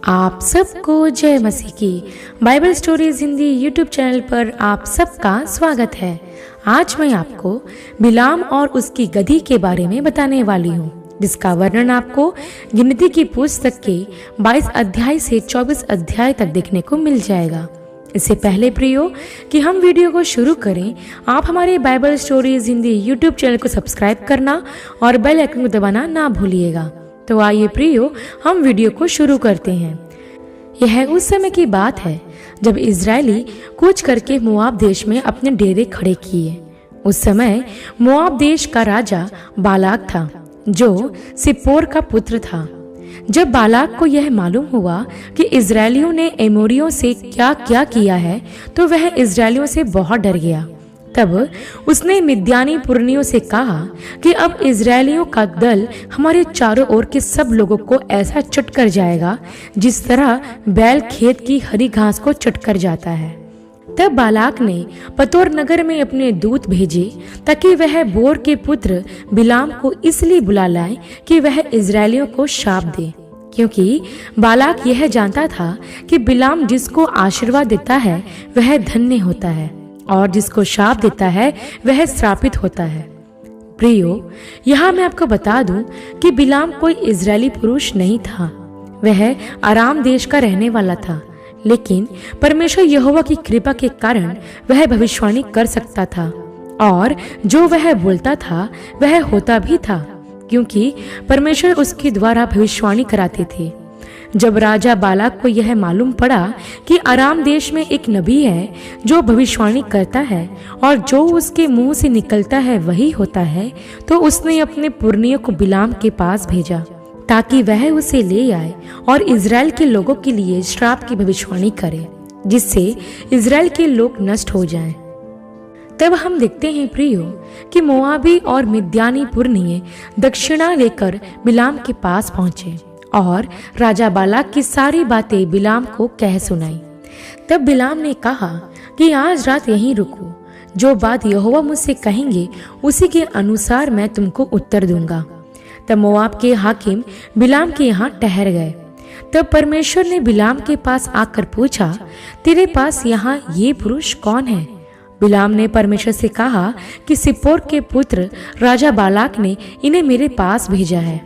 आप सबको जय मसीह की Bible stories Hindi YouTube channel पर आप सबका स्वागत है। आज मैं आपको बिलाम और उसकी गधी के बारे में बताने वाली हूँ, जिसका वर्णन आपको गिनती की पुस्तक के 22 अध्याय से 24 अध्याय तक देखने को मिल जाएगा। इससे पहले प्रियो कि हम वीडियो को शुरू करें, आप हमारे Bible stories Hindi YouTube channel को सब्सक्राइब करना और बेल आइकन को दबाना ना भूलिएगा। तो आइए प्रियो हम वीडियो को शुरू करते हैं। यह उस समय की बात है जब इजरायली कूच करके मोआब देश में अपने डेरे खड़े किए। उस समय मोआब देश का राजा बालाक था, जो सिप्पोर का पुत्र था। जब बालाक को यह मालूम हुआ कि इजरायलियों ने एमोरियों से क्या क्या किया है, तो वह इजरायलियों से बहुत डर गया। तब उसने मिद्यानी पुरनियों से कहा कि अब इजरायलियों का दल हमारे चारों ओर के सब लोगों को ऐसा चट कर जाएगा जिस तरह बैल खेत की हरी घास को चट कर जाता है। तब बालाक ने पतोर नगर में अपने दूत भेजे ताकि वह बोर के पुत्र बिलाम को इसलिए बुला लाए कि वह इजरायलियों को शाप दे, क्योंकि बालाक यह जानता था कि बिलाम जिसको आशीर्वाद देता है वह धन्य होता है और जिसको शाप देता है वह श्रापित होता है। प्रियो, यहाँ मैं आपको बता दूं कि बिलाम कोई इजरायली पुरुष नहीं था। वह आराम देश का रहने वाला था, लेकिन परमेश्वर यहोवा की कृपा के कारण वह भविष्यवाणी कर सकता था और जो वह बोलता था वह होता भी था, क्योंकि परमेश्वर उसके द्वारा भविष्यवाणी कराते थे। जब राजा बालाक को यह मालूम पड़ा कि आराम देश में एक नबी है जो भविष्यवाणी करता है और जो उसके मुंह से निकलता है वही होता है, तो उसने अपने पुरनियों को बिलाम के पास भेजा ताकि वह उसे ले आए और इजराइल के लोगों के लिए श्राप की भविष्यवाणी करे, जिससे इजराइल के लोग नष्ट हो जाएं। तब हम देखते हैं प्रियो कि मोआबी और मिद्यानी पुरनिये दक्षिणा लेकर बिलाम के पास पहुंचे और राजा बालाक की सारी बातें बिलाम को कह सुनाई। तब बिलाम ने कहा कि आज रात यहीं रुको, जो बात यहोवा मुझसे कहेंगे उसी के अनुसार मैं तुमको उत्तर दूंगा। तब मोआब के हाकिम बिलाम के यहाँ ठहर गए। तब परमेश्वर ने बिलाम के पास आकर पूछा, तेरे पास यहाँ ये पुरुष कौन है? बिलाम ने परमेश्वर से कहा कि सिप्पोर के पुत्र राजा बालाक ने इन्हें मेरे पास भेजा है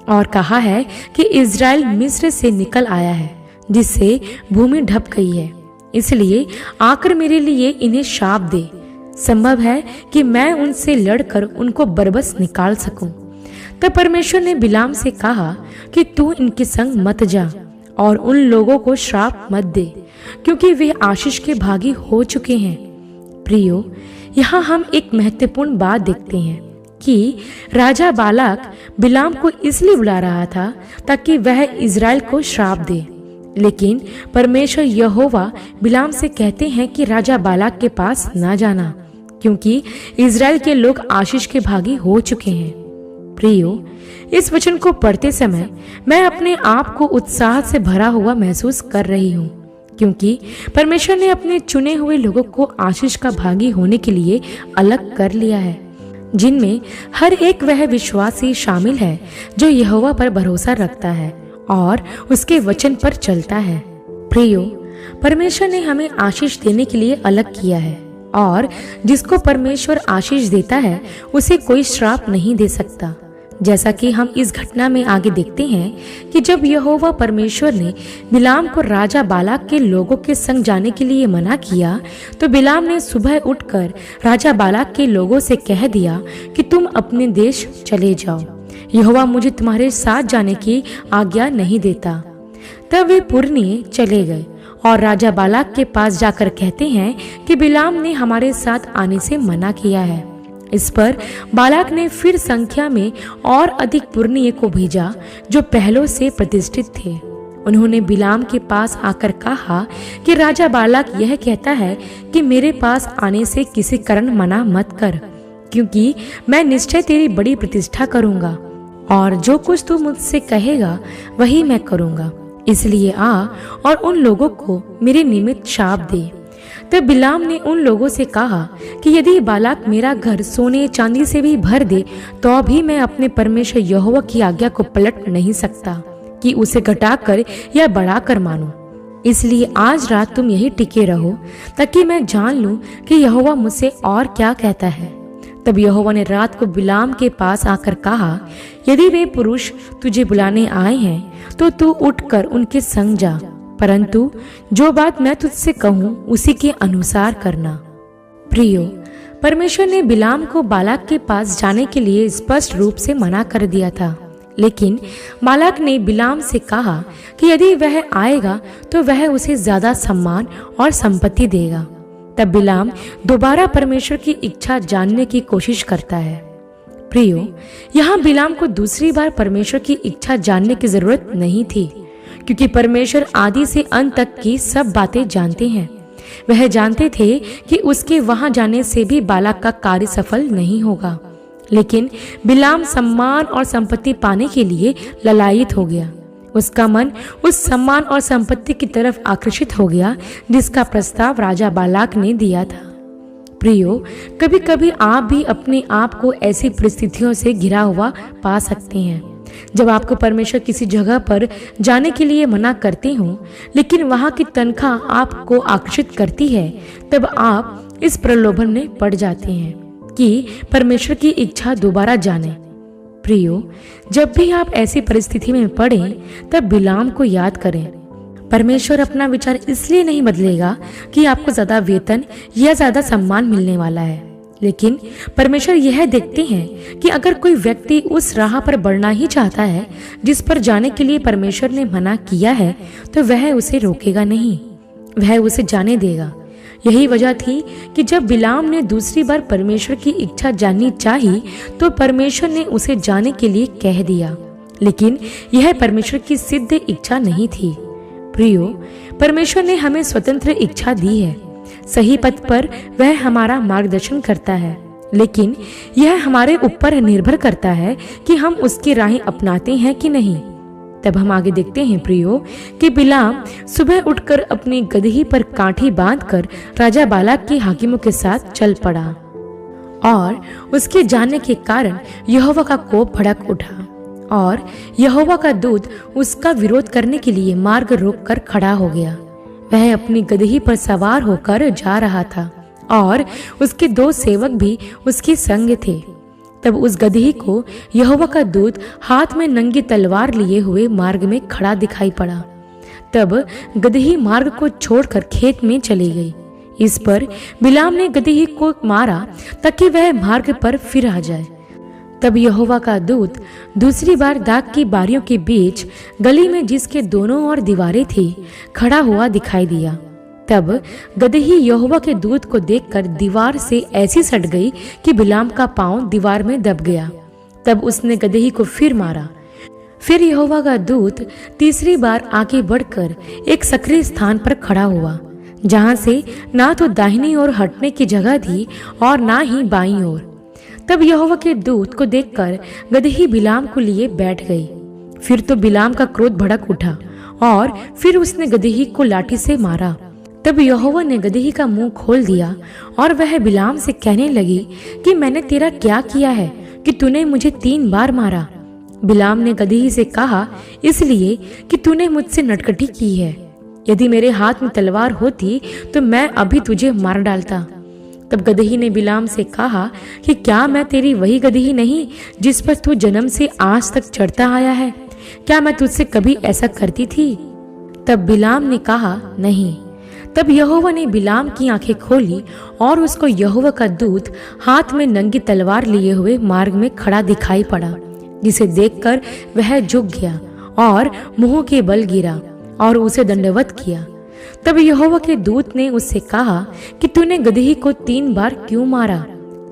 और कहा है कि इजराइल मिस्र से निकल आया है, जिससे भूमि ढप गई है, इसलिए आकर मेरे लिए इन्हें शाप दे। संभव है कि मैं उनसे लड़कर उनको बरबस निकाल सकूं। तब परमेश्वर ने बिलाम से कहा कि तू इनके संग मत जा और उन लोगों को श्राप मत दे, क्योंकि वे आशीष के भागी हो चुके हैं। प्रियो, यहाँ हम एक महत्वपूर्ण बात देखते हैं कि राजा बालाक बिलाम को इसलिए बुला रहा था ताकि वह इजराइल को श्राप दे, लेकिन परमेश्वर यहोवा बिलाम से कहते हैं कि राजा बालाक के पास ना जाना, क्योंकि इजराइल के लोग आशीष के भागी हो चुके हैं। प्रियो, इस वचन को पढ़ते समय मैं अपने आप को उत्साह से भरा हुआ महसूस कर रही हूँ, क्योंकि परमेश्वर ने अपने चुने हुए लोगों को आशीष का भागी होने के लिए अलग कर लिया है, जिनमें हर एक वह विश्वासी शामिल है जो यहोवा पर भरोसा रखता है और उसके वचन पर चलता है। प्रियो, परमेश्वर ने हमें आशीष देने के लिए अलग किया है और जिसको परमेश्वर आशीष देता है उसे कोई श्राप नहीं दे सकता। जैसा कि हम इस घटना में आगे देखते हैं कि जब यहोवा परमेश्वर ने बिलाम को राजा बालाक के लोगों के संग जाने के लिए मना किया, तो बिलाम ने सुबह उठकर राजा बालाक के लोगों से कह दिया कि तुम अपने देश चले जाओ, यहोवा मुझे तुम्हारे साथ जाने की आज्ञा नहीं देता। तब वे पुरनिये चले गए और राजा बालाक के पास जाकर कहते हैं कि बिलाम ने हमारे साथ आने से मना किया है। इस पर बालाक ने फिर संख्या में और अधिक पुरनिये को भेजा जो पहलों से प्रतिष्ठित थे। उन्होंने बिलाम के पास आकर कहा कि राजा बालाक यह कहता है कि मेरे पास आने से किसी कारण मना मत कर, क्योंकि मैं निश्चय तेरी बड़ी प्रतिष्ठा करूंगा और जो कुछ तू मुझसे कहेगा वही मैं करूंगा, इसलिए आ और उन लोगों को मेरे निमित्त शाप दे। तब बिलाम ने उन लोगों से कहा कि यदि बालाक मेरा घर सोने चांदी से भी भर दे तो भी मैं अपने परमेश्वर यहोवा की आज्ञा को पलट नहीं सकता, कि उसे घटाकर या बढ़ाकर मानो। इसलिए आज रात तुम यही टिके रहो ताकि मैं जान लूं कि यहोवा मुझसे और क्या कहता है। तब यहोवा ने रात को बिलाम के पास आकर कहा, यदि वे पुरुष तुझे बुलाने आए हैं तो तू उठकर उनके संग जा, परंतु जो बात मैं तुझसे कहूँ उसी के अनुसार करना। प्रियो, परमेश्वर ने बिलाम को बालाक के पास जाने के लिए स्पष्ट रूप से मना कर दिया था, लेकिन बालाक ने बिलाम से कहा कि यदि वह आएगा तो वह उसे ज्यादा सम्मान और संपत्ति देगा। तब बिलाम दोबारा परमेश्वर की इच्छा जानने की कोशिश करता है। प्रियो, यहाँ बिलाम को दूसरी बार परमेश्वर की इच्छा जानने की जरूरत नहीं थी, क्योंकि परमेश्वर आदि से अंत तक की सब बातें जानते हैं। वह जानते थे कि उसके वहां जाने से भी बालाक का कार्य सफल नहीं होगा, लेकिन बिलाम सम्मान और संपत्ति पाने के लिए ललायित हो गया। उसका मन उस सम्मान और संपत्ति की तरफ आकर्षित हो गया जिसका प्रस्ताव राजा बालाक ने दिया था। प्रियो, कभी कभी आप भी अपने आप को ऐसी परिस्थितियों से घिरा हुआ पा सकते हैं जब आपको परमेश्वर किसी जगह पर जाने के लिए मना करते हो, लेकिन वहां की तनख्वाह आपको आकर्षित करती है। तब आप इस प्रलोभन में पड़ जाते हैं कि परमेश्वर की इच्छा दोबारा जाने। प्रियो, जब भी आप ऐसी परिस्थिति में पड़ें तब बिलाम को याद करें। परमेश्वर अपना विचार इसलिए नहीं बदलेगा कि आपको ज्यादा वेतन या ज्यादा सम्मान मिलने वाला है, लेकिन परमेश्वर यह देखते हैं कि अगर कोई व्यक्ति उस राह पर बढ़ना ही चाहता है जिस पर जाने के लिए परमेश्वर ने मना किया है, तो वह उसे रोकेगा नहीं, वह उसे जाने देगा। यही वजह थी कि जब बिलाम ने दूसरी बार परमेश्वर की इच्छा जाननी चाही तो परमेश्वर ने उसे जाने के लिए कह दिया, लेकिन यह परमेश्वर की सिद्ध इच्छा नहीं थी। प्रियो, परमेश्वर ने हमें स्वतंत्र इच्छा दी है। सही पथ पर वह हमारा मार्गदर्शन करता है, लेकिन यह हमारे ऊपर निर्भर करता है कि हम उसकी राहें अपनाते हैं कि नहीं। तब हम आगे देखते हैं प्रियो कि बिलाम सुबह उठकर अपनी गदही पर काठी बांधकर राजा बालाक के हाकिमों के साथ चल पड़ा, और उसके जानने के कारण यहोवा का कोप भड़क उठा और यहोवा का दूत उसका विरोध करने के लिए मार्ग रोककर खड़ा हो गया। वह अपनी गदही पर सवार होकर जा रहा था और उसके 2 सेवक भी उसके संग थे। तब उस गदही को यहोवा का दूत हाथ में नंगी तलवार लिए हुए मार्ग में खड़ा दिखाई पड़ा। तब गदही मार्ग को छोड़कर खेत में चली गई। इस पर बिलाम ने गदही को मारा ताकि वह मार्ग पर फिर आ जाए। तब यहोवा का दूत दूसरी बार दाख की बारियों के बीच गली में जिसके दोनों ओर दीवारें थी खड़ा हुआ दिखाई दिया। तब गदही यहोवा के दूत को देखकर दीवार से ऐसी सट गई कि बिलाम का पांव दीवार में दब गया। तब उसने गदही को फिर मारा। फिर यहोवा का दूत तीसरी बार आगे बढ़कर एक सक्रिय स्थान पर खड़ा हुआ, जहां से ना तो दाहिनी ओर हटने की जगह थी और ना ही बाईं ओर। तब यहोवा के दूत को देखकर गदही बिलाम को लिए बैठ गई। फिर तो बिलाम का क्रोध भड़क उठा और फिर उसने गदही को लाठी से मारा। तब यहोवा ने गदही का मुंह खोल दिया और वह बिलाम से कहने लगी कि मैंने तेरा क्या किया है कि तूने मुझे 3 बार मारा। बिलाम ने गदही से कहा, इसलिए कि तूने मुझसे नटखटी की है। यदि मेरे हाथ में तलवार होती तो मैं अभी तुझे मार डालता। तब गदही ने बिलाम से कहा कि क्या मैं तेरी वही गदही नहीं जिस पर तू जन्म से आज तक चढ़ता आया है? क्या मैं तुझसे कभी ऐसा करती थी? तब बिलाम ने कहा, नहीं। तब यहोवा ने बिलाम की आंखें खोली और उसको यहोवा का दूत हाथ में नंगी तलवार लिए हुए मार्ग में खड़ा दिखाई पड़ा, जिसे देखकर वह झुक गया और मुंह के बल गिरा और उसे दंडवत किया। तब यहोवा के दूत ने उससे कहा कि तूने गदही को 3 बार क्यों मारा?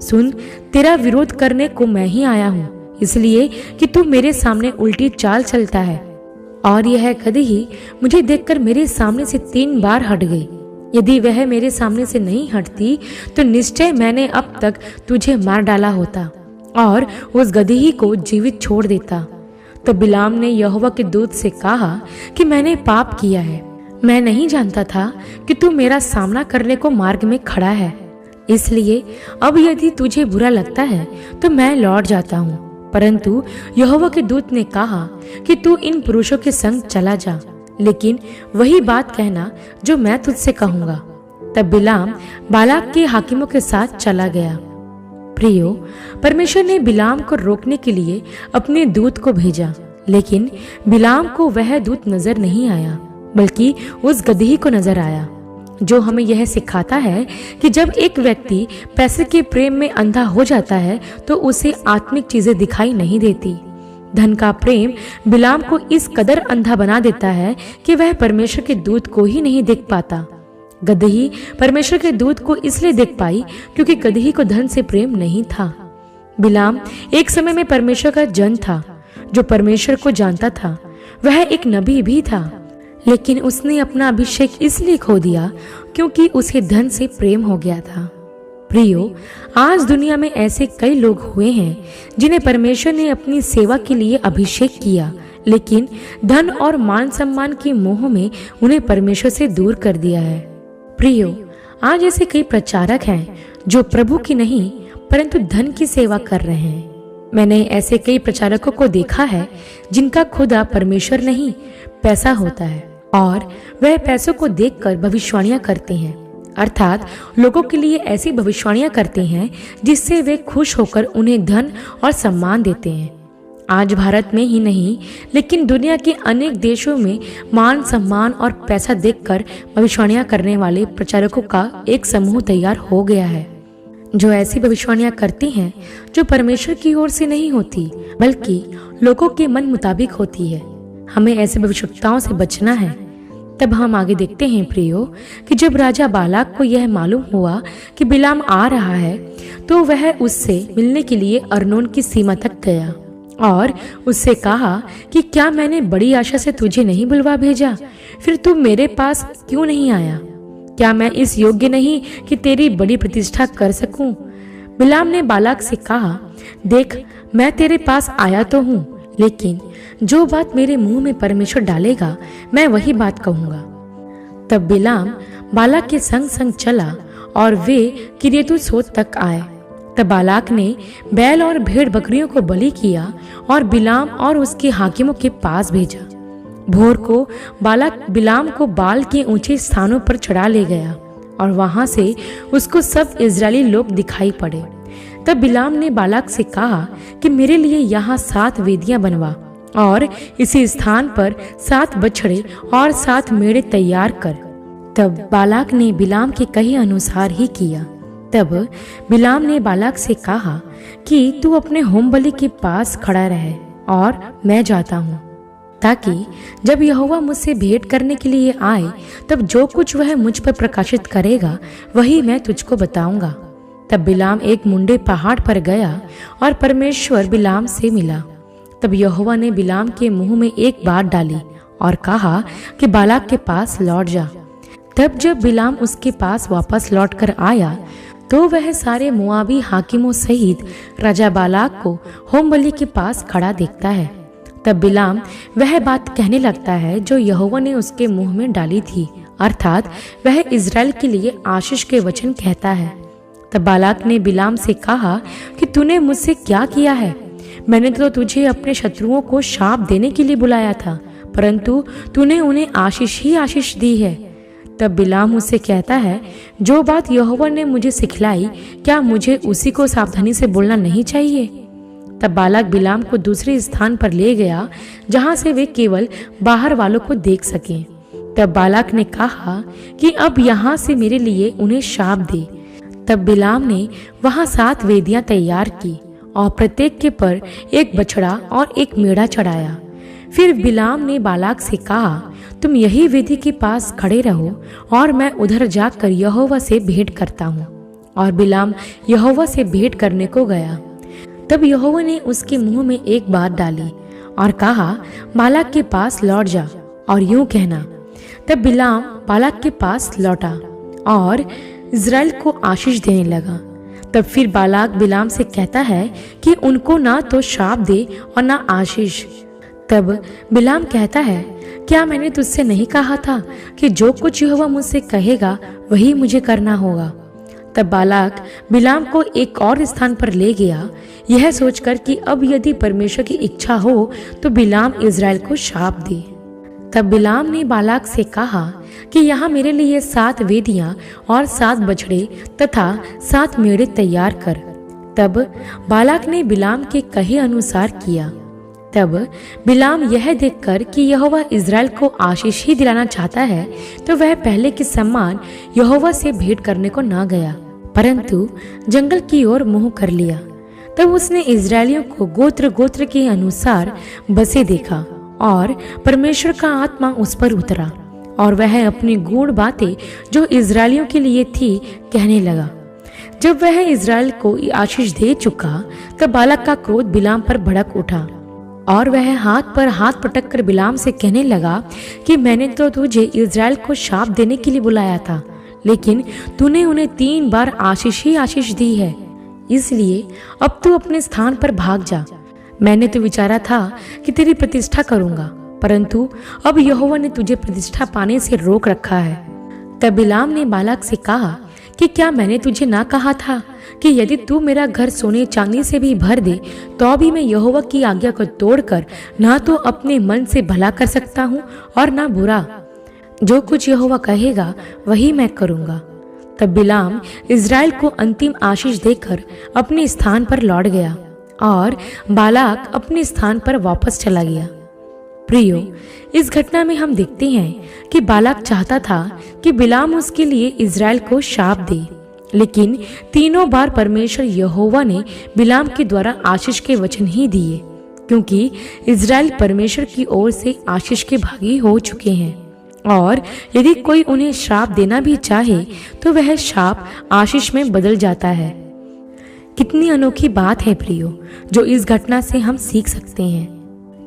सुन, तेरा विरोध करने को मैं ही आया हूँ, इसलिए कि तू मेरे सामने उल्टी चाल चलता है। और यह गदही मुझे देखकर मेरे सामने से 3 बार हट गई। यदि वह मेरे सामने से नहीं हटती तो निश्चय मैंने अब तक तुझे मार डाला होता और उस गदही को जीवित छोड़ देता। तो बिलाम ने यहोवा के दूत से कहा कि मैंने पाप किया है। मैं नहीं जानता था कि तू मेरा सामना करने को मार्ग में खड़ा है, इसलिए अब यदि तुझे बुरा लगता है तो मैं लौट जाता हूँ, परंतु यहोवा के दूत ने कहा कि तू इन पुरुषों के संग चला जा, लेकिन वही बात कहना जो मैं तुझसे कहूंगा। तब बिलाम बालाक के हाकिमों के साथ चला गया। प्रियो, परमेश्वर ने बिलाम को रोकने के लिए अपने दूत को भेजा, लेकिन बिलाम को वह दूत नजर नहीं आया, बल्कि उस गदही को नजर आया, जो हमें यह सिखाता है कि जब एक व्यक्ति पैसे के प्रेम में अंधा हो जाता है तो उसे आत्मिक चीजें दिखाई नहीं देती। धन का प्रेम बिलाम को इस कदर अंधा बना देता है कि वह परमेश्वर के दूत को ही नहीं देख पाता। गदही परमेश्वर के दूत को इसलिए देख पाई क्योंकि गदही को धन से प्रेम नहीं था। बिलाम एक समय में परमेश्वर का जन था, जो परमेश्वर को जानता था। वह एक नबी भी था, लेकिन उसने अपना अभिषेक इसलिए खो दिया क्योंकि उसे धन से प्रेम हो गया था। प्रियो, आज दुनिया में ऐसे कई लोग हुए हैं जिन्हें परमेश्वर ने अपनी सेवा के लिए अभिषेक किया, लेकिन धन और मान सम्मान के मोह में उन्हें परमेश्वर से दूर कर दिया है। प्रियो, आज ऐसे कई प्रचारक हैं जो प्रभु की नहीं परंतु धन की सेवा कर रहे हैं। मैंने ऐसे कई प्रचारकों को देखा है जिनका खुदा परमेश्वर नहीं पैसा होता है, और वह पैसों को देखकर भविष्यवाणियां करते हैं, अर्थात लोगों के लिए ऐसी भविष्यवाणियां करते हैं जिससे वे खुश होकर उन्हें धन और सम्मान देते हैं। आज भारत में ही नहीं लेकिन दुनिया के अनेक देशों में मान सम्मान और पैसा देखकर भविष्यवाणियां करने वाले प्रचारकों का एक समूह तैयार हो गया है, जो ऐसी भविष्यवाणियां करती हैं जो परमेश्वर की ओर से नहीं होती बल्कि लोगों के मन मुताबिक होती है। हमें ऐसे भविष्यवक्ताओं से बचना है। तब हम आगे देखते हैं प्रियो कि जब राजा बालाक को यह मालूम हुआ कि बिलाम आ रहा है तो वह उससे मिलने के लिए अर्नोन की सीमा तक गया और उससे कहा कि क्या मैंने बड़ी आशा से तुझे नहीं बुलवा भेजा? फिर तू मेरे पास क्यों नहीं आया? क्या मैं इस योग्य नहीं कि तेरी बड़ी प्रतिष्ठा कर सकूं? बिलाम ने बालाक से कहा, देख, मैं तेरे पास आया तो हूँ, लेकिन जो बात मेरे मुंह में परमेश्वर डालेगा मैं वही बात कहूंगा। तब बिलाम बालाक के संग संग चला और वे किर्यतुसोत तक आए। तब बालाक ने बैल और भेड़ बकरियों को बलि किया और बिलाम और उसके हाकिमों के पास भेजा। भोर को बालाक बिलाम को बाल के ऊंचे स्थानों पर चढ़ा ले गया और वहां से उसको सब इजरायली लोग दिखाई पड़े। तब बिलाम ने बालाक से कहा कि मेरे लिए यहाँ 7 वेदियां बनवा और इसी स्थान पर 7 बछड़े और 7 मेढ़े तैयार कर। तब बालाक ने बिलाम के कहे अनुसार ही किया। तब बिलाम ने बालाक से कहा कि तू अपने होम बलि के पास खड़ा रहे और मैं जाता हूँ, ताकि जब यहोवा मुझसे भेंट करने के लिए आए तब जो कुछ वह मुझ पर प्रकाशित करेगा वही मैं तुझको बताऊंगा। तब बिलाम एक मुंडे पहाड़ पर गया और परमेश्वर बिलाम से मिला। तब यहोवा ने बिलाम के मुंह में एक बात डाली और कहा कि बालाक के पास लौट जा। तब जब बिलाम उसके पास वापस लौट कर आया तो वह सारे मोआबी हाकिमों सहित राजा बालाक को होम बलि के पास खड़ा देखता है। तब बिलाम वह बात कहने लगता है जो यहोवा ने उसके मुंह में डाली थी, अर्थात वह इज़राइल के लिए आशीष के वचन कहता है। तब बालाक ने बिलाम से कहा कि तूने मुझसे क्या किया है? मैंने तो तुझे अपने शत्रुओं को शाप देने के लिए बुलाया था, परंतु तूने उन्हें आशीष ही आशीष दी है। तब बिलाम उससे कहता है, जो बात यहोवा ने मुझे सिखलाई, क्या मुझे उसी को सावधानी से बोलना नहीं चाहिए? तब बालाक बिलाम को दूसरे स्थान पर ले गया जहां से वे केवल बाहर वालों को देख सकें। तब बालाक ने कहा कि अब यहाँ से मेरे लिए उन्हें शाप दे। तब बिलाम ने वहां 7 वेदियां तैयार की और प्रत्येक के पर एक बछड़ा और एक मेढ़ा चढ़ाया। फिर बिलाम ने बालाक से कहा, तुम यही वेदी के पास खड़े रहो और मैं उधर जाकर यहोवा से भेंट करता हूँ। और बिलाम यहोवा से भेंट करने को गया। तब यहोवा ने उसके मुंह में एक बात डाली और कहा, बालाक के पास लौट जा और यूं कहना। तब बिलाम बालाक के पास लौटा और इज़राइल को आशीष देने लगा। तब फिर बालाक बिलाम से कहता है कि उनको ना तो शाप दे और ना आशीष। तब बिलाम कहता है, क्या मैंने तुझसे नहीं कहा था कि जो कुछ यहोवा मुझसे कहेगा वही मुझे करना होगा? तब बालाक बिलाम को एक और स्थान पर ले गया, यह सोचकर कि अब यदि परमेश्वर की इच्छा हो तो बिलाम इज़राइल को शाप दे। तब बिलाम ने बालाक से कहा कि यहाँ मेरे लिए 7 वेदियां और 7 बछड़े तथा 7 मेढ़े तैयार कर। तब बालाक ने बिलाम के कहे अनुसार किया। तब बिलाम यह देखकर कि यहोवा इज़राइल को आशीष ही दिलाना चाहता है, तो वह पहले के समान यहोवा से भेंट करने को न गया, परंतु जंगल की ओर मुंह कर लिया। तब उसने इज़राइलियों को गोत्र गोत्र के अनुसार बसे देखा और परमेश्वर का आत्मा उस पर उतरा और वह अपनी गूढ़ बातें जो इज़राइलियों के लिए थी कहने लगा। जब वह इज़राइल को आशीष दे चुका, तब बालाक का क्रोध बिलाम पर भड़क उठा और वह हाथ पर हाथ पटक कर बिलाम से कहने लगा कि मैंने तो तुझे इज़राइल को शाप देने के लिए बुलाया था, लेकिन तूने उन्हें 3 बार आशीष ही आशीष दी है। इसलिए अब तू अपने स्थान पर भाग जा। मैंने तो विचारा था कि तेरी प्रतिष्ठा करूंगा, परंतु अब यहोवा ने तुझे प्रतिष्ठा पाने से रोक रखा है। तब बिलाम ने बालाक से कहा कि क्या मैंने तुझे ना कहा था कि यदि तू मेरा घर सोने चांदी से भी भर दे तो भी मैं यहोवा की आज्ञा को तोड़कर ना तो अपने मन से भला कर सकता हूँ और ना बुरा। जो कुछ यहोवा कहेगा वही मैं करूँगा। तब बिलाम इज़राइल को अंतिम आशीष देकर अपने स्थान पर लौट गया और बालाक अपने स्थान पर वापस चला गया। प्रियो, इस घटना में हम देखते हैं कि बालाक चाहता था कि बिलाम उसके लिए इज़राइल को शाप दे, लेकिन 3 बार परमेश्वर यहोवा ने बिलाम के द्वारा आशीष के वचन ही दिए, क्योंकि इज़राइल परमेश्वर की ओर से आशीष के भागी हो चुके हैं और यदि कोई उन्हें श्राप देना भी चाहे तो वह शाप आशीष में बदल जाता है। कितनी अनोखी बात है प्रियो, जो इस घटना से हम सीख सकते हैं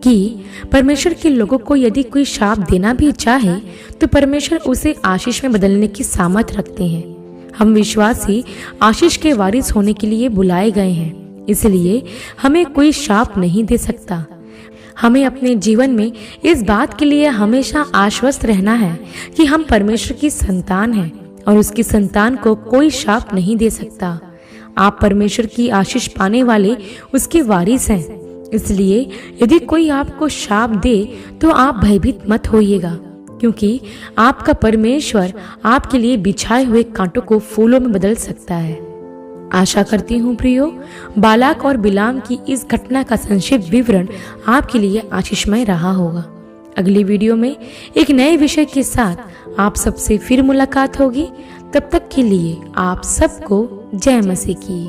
कि परमेश्वर के लोगों को यदि कोई शाप देना भी चाहे तो परमेश्वर उसे आशीष में बदलने की सामर्थ रखते हैं। हम विश्वासी आशीष के वारिस होने के लिए बुलाए गए हैं, इसलिए हमें कोई शाप नहीं दे सकता। हमें अपने जीवन में इस बात के लिए हमेशा आश्वस्त रहना है कि हम परमेश्वर की संतान हैं और उसकी संतान को कोई शाप नहीं दे सकता। आप परमेश्वर की आशीष पाने वाले उसके वारिस हैं, इसलिए यदि कोई आपको शाप दे तो आप भयभीत मत होइएगा, क्योंकि आपका परमेश्वर आपके लिए बिछाए हुए कांटों को फूलों में बदल सकता है। आशा करती हूँ प्रियो, बालाक और बिलाम की इस घटना का संक्षिप्त विवरण आपके लिए आशीषमय रहा होगा। अगली वीडियो में एक नए विषय के साथ आप सबसे फिर मुलाकात होगी। तब तक के लिए आप सबको जय मसीह की।